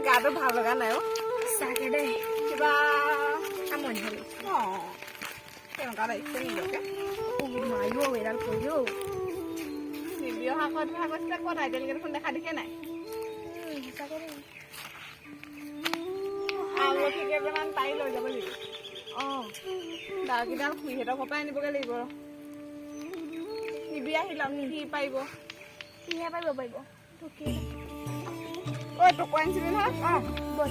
গাটো ভাল লগা নাই অ' চাগে দেই কিবা আমনি হ'লে অ' কেনেকুৱা লাগিছে নিজকে নোৱাৰিও এডাল কৰিও নিবি অহা কথা কৈছিলে ক'ত আইটেলকেইখন দেখা দেখে নাই সঁচাকে দেই আমলখি কেইটামান পাৰি লৈ যাব লাগিব অঁ দাগকেইডাল খুৰীহঁতৰ ঘৰৰ পৰাই আনিবগৈ লাগিব নিবি আহি ল'ম সি পাৰিব কিহে পাৰিব তোকে ঐ তোক আনিছিলি নহয় অঁ বল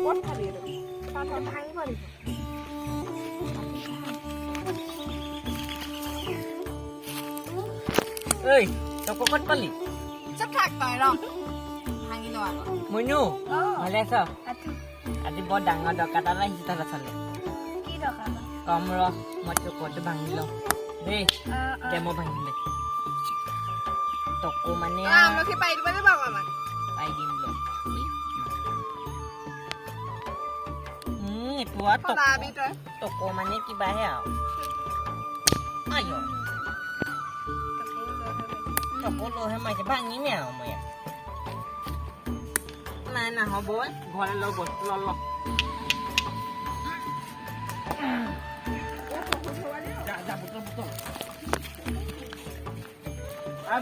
ক'ত খাবি এইটো ভাঙিব লাগিব ঐ তই ক'ত পালি চব থাক তই ৰ ভাঙি লওঁ আকৌ মইনু ভালে আছ আচ্ছা আজি বৰ ডাঙৰ দৰকাৰ এটা আহিছে তাৰ আচলতে কি দৰকাৰ বা কম ৰ মই চকুটো ভাঙি লওঁ দেই দে মই ভাঙিলে চকু মানে আমলখি পাৰি দিব নে বাৰু আমাক পাই দিম ল এইটো আৰু সলাবি তই চকু মানে কিবাহে আৰু আই চকু লৈহে মাৰিছে ভাঙিমে আৰু মই নাই নহ'ব ঘৰলৈ লৈ বস্তু ল যা বুটল বুটল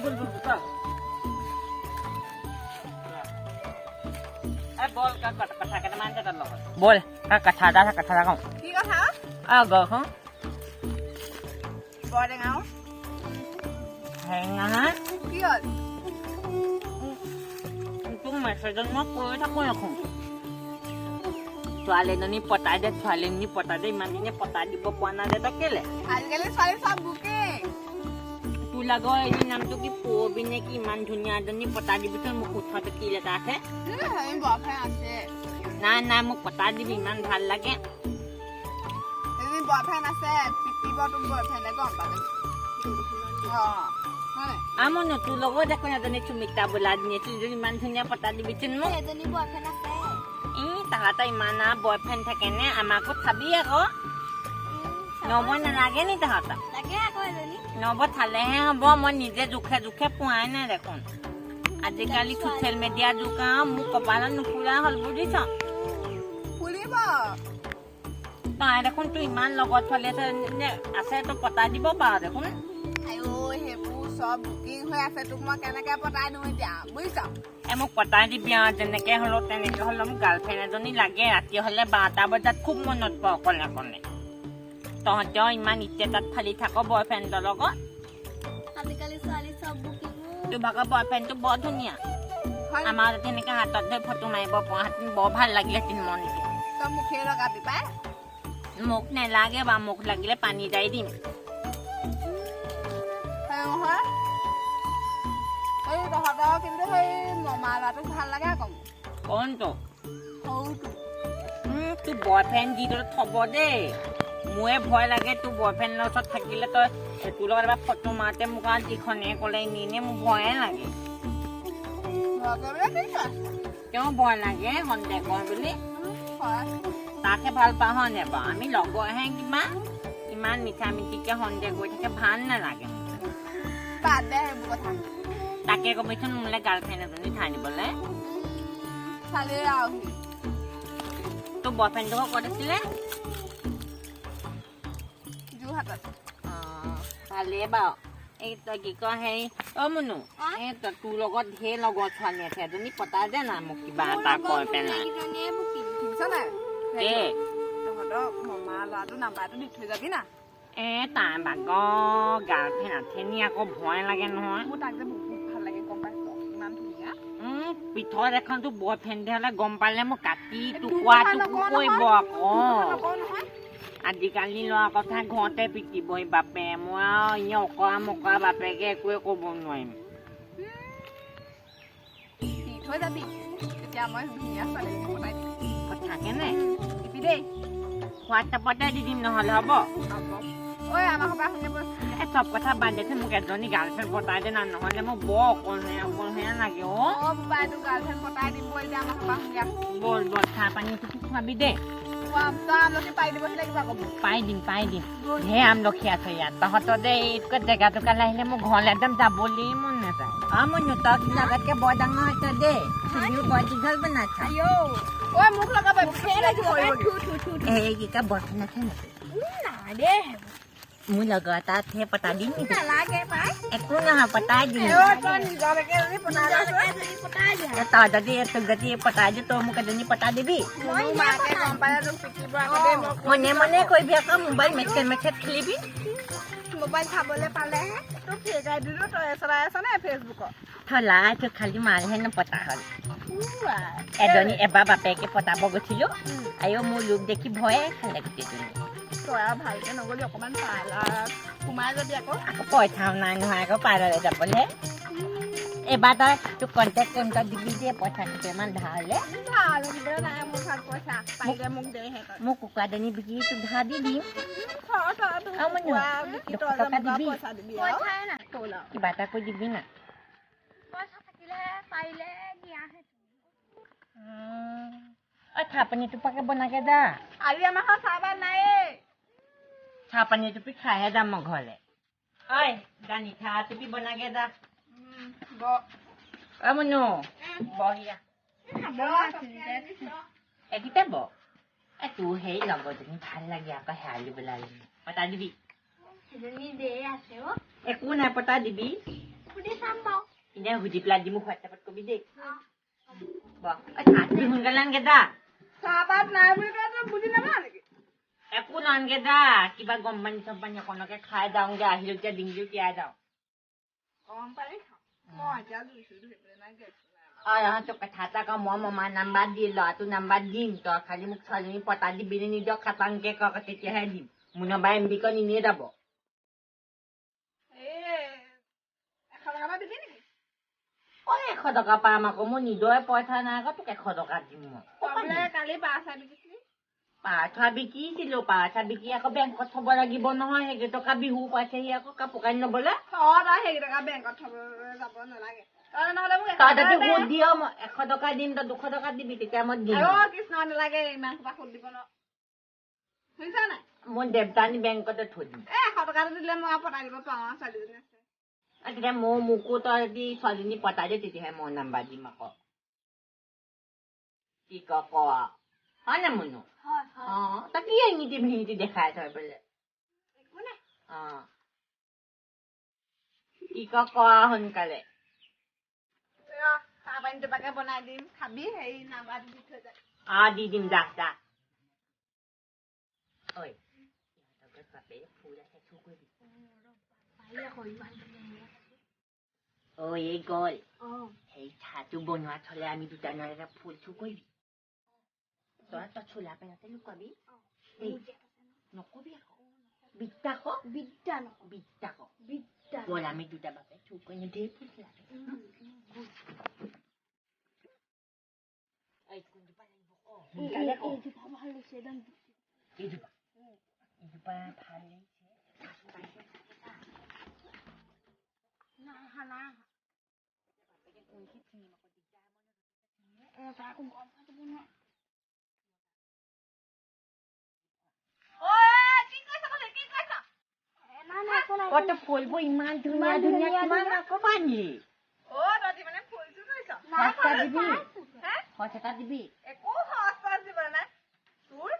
বুটল বুটল বল কথা কেইটামান তাৰ লগত বল কথা এটা কওঁ কি কথা গখন বৰ টেঙাও হেঙা কি হ'ল তোক মেছেজত মই কৈ থাকোঁ এখন ছোৱালীজনী পতাই দে ইমান দিনে পতাই দিব পৰা নাই দে তই কেলে আজিকালি ছোৱালী চব বুকিং তোৰ লগৰ এই নামটো কি পবি নে কি ইমান ধুনীয়া এজনী পতাই দিবিচোন মোক ওঠৰতে তিল এটা আছে বয়ফ্ৰেণ্ড আছে নাই মোক পতাই দিবি ইমান ভাল লাগে এজনী বয়ফ্ৰেণ্ড আছে পিটিব তোক বয়ফ্ৰেণ্ডে গম পালে মই তোৰ লগত দেখোন এজনী চুমিতা বোলা দিনে ইমান ধুনীয়া পতাই দিবিচোন মোক এজনী বয়ফ্ৰেণ্ড আছে তাহাঁতৰ ইমান বয়ফ্ৰেণ্ড থাকে নে আমাকো চাবি আকৌ নব নালাগে নি তাহাঁতক লাগে আকৌ এজনী নব থালেহে হ'ব মই নিজে জোখে পোৱাই নাই দেখোন আজিকালি ছ'চিয়েল মিডিয়া যুগ আৰু মোক কপালত নুফুৰা হ'ল বুজিছ ফুলিব তই দেখোন তোৰ ইমান লগত ছোৱালী আছে তই পতাই দিব পাৰ দেখোন আইও সেইবোৰ চব বুকিং হৈ আছে তোক মই কেনেকে পতাই দিওঁ এতিয়া বুজিছ মোক পতাই দিবি আৰু যেনেকে হ'লেও তেনেকে হ'লেও মোক গাৰ্লফ্ৰেণ্ড এজনী লাগে ৰাতি হ'লে 12টা বজাত খুব মনত পৰে অকলে অকলে তহঁতেও ইমান ইচ্ছে তাত ফালি থাক বয়ফ্ৰেণ্ডৰ লগত আজিকালি ছোৱালী চব বুকিং তোৰ ভাগৰ বয়ফ্ৰেণ্ডটো বৰ ধুনীয়া আমাৰ তেনেকে হাতত ধৰি ফটো মাৰিব পৰা হেঁতেন বৰ ভাল লাগিলেহেঁতেন মনটো তই মুখে লগাবি পাই মোক নেলাগে বা মোক লাগিলে পানী দাই দিম নহয় এই তহঁতৰ কিন্তু সেই মমা ল'ৰাটোক ভাল লাগে আকৌ কোনটো সৰুটো তোৰ বয়ফ্ৰেণ্ড যিটো থব দেই মোৰে ভয় লাগে তোৰ বয়ফ্ৰেণ্ডৰ ওচৰত থাকিলে তই তোৰ লগত এবাৰ ফটো মাৰোঁতে মোক আৰু যিখনে ক'লে এনেই মোৰ ভয়ে লাগে তেওঁ ভয় লাগে সন্দেহ কৰ বুলি তাকে ভাল পাওঁ হয়নে বাৰু আমি লগৰহে কিবা ইমান মিঠা মিঠিকে সন্দেহ কৰি থাকে ভাল নালাগে বাদ দে সেইবোৰ কথা তাকে কবিচোন মোলৈ গাৰ্লফ্ৰেণ্ড এজনী ঠাই দিবলৈ চালি আৰু তোৰ বয়ফ্ৰেণ্ডটোকো ক'ত আছিলে যোৰহাটত ভালেই বাৰু এই তই কি কয় হেৰি মুনু এই তোৰ লগত ঢেৰ লগৰ ছোৱালী আছে এজনী পতাই দে না মোক কিবা এটা কৈ পেলাই শুনিছ নাই এই তহঁতৰ মমা ল'ৰাটো নাম্বাৰটো দি থৈ যাবি না তাৰ বাগৰ গাৰ্লফ্ৰেণ্ড আঠেনি আকৌ ভয় লাগে নহয় মোৰ তাক যে বহুত ভাল লাগে গম পাইছ ইমান ধুনীয়া পিঠত এখনতো বয়ফ্ৰেণ্ডে হ'লে গম পালে মোক কাটি টুকুৰা কৰিব আকৌ আজিকালি ল'ৰা কথা ঘৰতে পিটিবহি বাপে মই আৰু এনে অকৰা মকৰা বাপেকে একোৱে ক'ব নোৱাৰিম দি থৈ যাবি তেতিয়া মই ধুনীয়া ছোৱালীজনী পতাই দিম থাকেনে দিবি দেই হোৱাটছআপতে দি দিম নহ'লে হ'ব ঐ আমাৰ ঘৰৰ পৰা শুনিব চব কথা বাদ দেচোন মোক এজনী গাৰ্লফ্ৰেণ্ড পতাই দে না নহ'লে মোক বৰ অকলশৰীয়া লাগে বোপাই তোৰ গাৰ্লফ্ৰেণ্ড পতাই দিব এতিয়া আমাৰ ঘৰৰ পৰা শুনিয়া বল চাহ পানী খুৱাবি দেই আমলখি পাই দিবহি লাগিব আকৌ পাই দিম ঢেৰ আমলখি আছে ইয়াত তহঁতৰ যে এইটোকে জেগাটো কালি আহিলে মোৰ ঘৰলৈ একদম যাবলৈ মন নাযায় মনো তই লগাতকে বৰ ডাঙৰ হৈছে দেই চুলিও বৰ দীঘল বনাইছে ঐ মোক লগাব এইকেইটা বৰষুণ আছে নেকি নাই দেই মোৰ লগৰ এটা আছে পতা দিম নেকি নালাগে পাই একো নহয় পতাই দিম তই নিজলৈকে যদি পতাই পতাই দিয়া তই যদি তোক যদি পতাই দিওঁ তই মোক এজনী পতা দিবি মাকে গম পালে তোক পিটিব আকৌ দেই মনে মনে কৰিবি আকৌ মোবাইল মেছেজ খেলিবি মোবাইল চাবলৈ পালেহে তোক ফেক আই দিলো তই চলাই আছ নে ফেচবুকত থলাই তোক খালি মাৰহে নপতা হ'ল এজনী এবাৰ বাপেকে পতাব গৈছিলো আৰু মোৰ লোক দেখি ভয়ে খালে গোটেইজনী তই আৰু ভালকে নগলি অকণমান সোমাই যাবি আকৌ পইচাও নাই নহয় আকৌ পাৰ্লাৰলৈ যাবলৈ এবাৰ তই তোক কণ্টেক্ট দিবি দিয়ে পইচা কেইটামান ধাৰলে ভাল দিবলৈ নাই মোৰ ভাল পইচা পাৰিলে মোক দেহে তই মোক কুকুৰাজনী বিকি তোক ধাৰ দি দিম পইচা দিবি পইচাই নাই কিবা এটা কৰি দিবি না পইচা থাকিলে পাৰিলে দিয়াহে চাহ পানী টোপাকে বনাকে যা আজি আমাৰ ঘৰত চাহ নাই চাহ পানী টুপি খাইহে যাম মই ঘৰলৈ ঐ জানি চাহ টুপি বনাকে যা মনো বহিয়া এইকেইটা ব তোৰ সেই লগৰজনী ভাল লাগে আকৌ হেৰালি পেলাই পতা দিবি সেইজনী দেই আছে একো নাই পতা দিবি সুধি চাম বাৰু এনেই সুধি পেলাই দি মোক হোৱাটছএপত কবি দেই চাহ সোনকালে আনকে যা চাহপাত নাই বুলি তই বুজি নাপাৱ নেকি একো নানকে যা কিবা গম পানী চম্পানী অকণকে খাই যাওঁগে আহিলো এতিয়া ডিঙিটো তিয়াই যাওঁ গম পানী খাওঁ মই এতিয়া তোক কথা এটা কওঁ মই মামাৰ নাম্বাৰ দি ল'ৰাটোৰ নাম্বাৰ দিম তই খালি মোক ছোৱালীজনী পতা দিবি নে নিদিয়ক খাটাংকে কক তেতিয়াহে দিম মোৰ নাম্বাৰ এম বিকত এনেই যাব ঐ 100 টকা পাম আকৌ মোৰ নিজৰে পইচা নাই আকৌ তোক 100 টকা দিম মই কালি পাঁচা বিকিছিলি পাঠা বিকিছিলো পাঠা বিকি আকৌ বেংকত থব লাগিব নহয় সেইকেইটকা বিহু পাইছেহি আকৌ কাপোৰ কানি লবলৈ তই সেইকেইটকা বেংকত থবলৈ যাব নালাগে তই যদি সুদ দিয় মই 100 টকা দিম তই 200 টকা দিবি তেতিয়া মই দিম কৃষ্ণ নালাগে ইমান সোপা সুদ দিব ন শুনিছা নাই মই দেৱতানী বেংকতে থৈ দিম 100 টকাটো দিলে মই পতাই দিব পাওঁ ছোৱালীজনী আছে তেতিয়া মোকো তই যদি ছোৱালীজনী পতাই দিয়ে তেতিয়াহে মই নাম্বাৰ দিম আকৌ কি ক হয় নে মনো তই কি ইংগিতি ভিঙিতি দেখাই থৈ বোলে কি ক সোনকালে চাহ পানী টোপাকে বনাই দিম খাবি সেই নাম্বাৰ দি থৈ যা দি দিম যা যা ঐ বাপে ফুল আছে চুৰ কৰিবি এই গল সেই চাহটো বনোৱা থলে আমি দুটা নহলে ফুল চুৰ কৰিবি তই চোলা পেনতে লুকাবি নকবি আকৌ বিদ্যা বল আমি দুটা বাপে চুৰ কৰি ধেৰ ফুল লাগে এইজোপা ভাল লাগিছে ফুলবোৰ ইমান ধুনীয়া ধুনীয়া কিমান আকৌ পানী সঁচা দিবি একো সস্তা দিব নাই চুৰ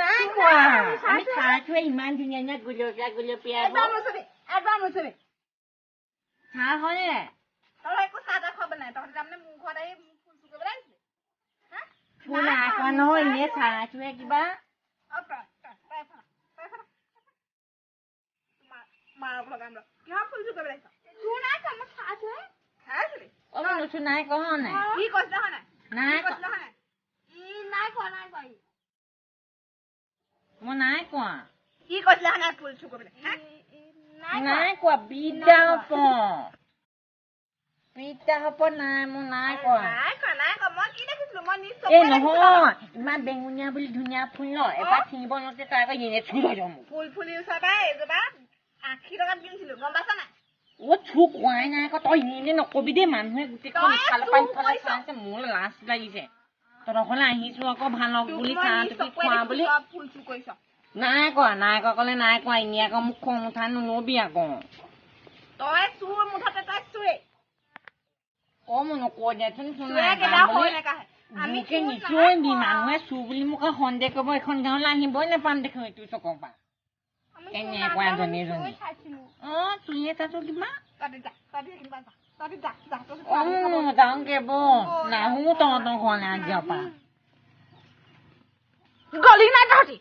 নাই কোৱা আমি চাহটোৱে ইমান ধুনীয়া ধুনীয়া গুলপীয়া চাহ হয়নে তই একো চাহ তাহ খাব নাই তহঁতি তাৰমানে মোৰ ঘৰত আহি ফুল চুৰ কৰিব লাগিছিলে ফুল নাই খোৱা নহয় এনেই চাহটোৱে কিবা কিহৰ ফুল চুৰ কৰিব লাগিছ নুচু নাই কহ নাই কি কৈছিলা হয় নাই মই নাই কোৱা কি কৈছিলা হয় নাই ফুল চুৰ কৰিবলৈ নাই কোৱা বিদ্যা হপ নাই মই নাই কোৱা মই কি দেখিছিলো মই নিজ এই নহয় ইমান বেঙুনীয়া বুলি ধুনীয়া ফুল ন এবাৰ ছিঙিব নোৱাৰোতে তই আকৌ এনে চুৰ হৈ যাম ফুল ফুলি ওচৰবা এইজোপা 80 টকাত কিনিছিলো গম পাইছা নাই চুৰ কোৱাই নাই আকৌ তই এনে নকবি দেই মানুহে গোটেইখন ইফালৰ পৰা ইফালে চাইছে মোৰ লাজ লাগিছে তহঁতসকলে আহিছো আকৌ ভাল হওক বুলি চাহ টুকি খোৱা বুলি ফুল চুৰ কৰিছ নাই কোৱা ক'লে নাই কোৱা এনেই আকৌ মোক খং উঠাই নলবি আকৌ তই চুৰ মুঠতে তই চুৰে মই নকওঁ দেচোন আমি নিশ্চয় মানুহে চুৰ বুলি মোক সন্দেহ কৰিব এইখন গাঁৱলৈ আহিবই নাপাম দেখোন এইটো চকৰ পৰা কেনেকুৱা এজনী চুৰিয়ে চাইছো কিবা যাওঁগে নাহো তহঁতৰ ঘৰলৈ আজিৰ পৰা গলি নাই তহঁতি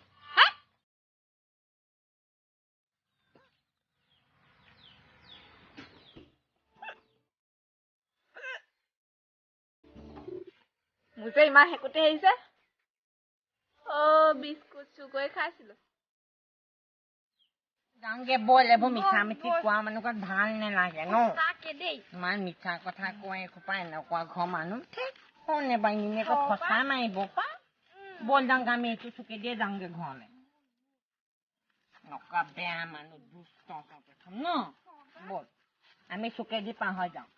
মোৰ যে ইমান হেকুটি আহিছে বিস্কুট চুৰ কৰি খাইছিলো যাওঁগে বল এইবোৰ মিঠা মিঠি কোৱা মানুহক ভাল নালাগে ন দেই ইমান মিঠা কথা কয় এসোপা এনেকুৱা ঘৰ মানুহ শুনে বা এনে ফচা মাৰিব পা বল যাওঁগে আমি এইটো চুকে দিয়ে যাওঁগে ঘৰলৈ নকা বেয়া মানুহ দুষ্ট ন বল আমি চুকে দি পাৰ হৈ যাওঁ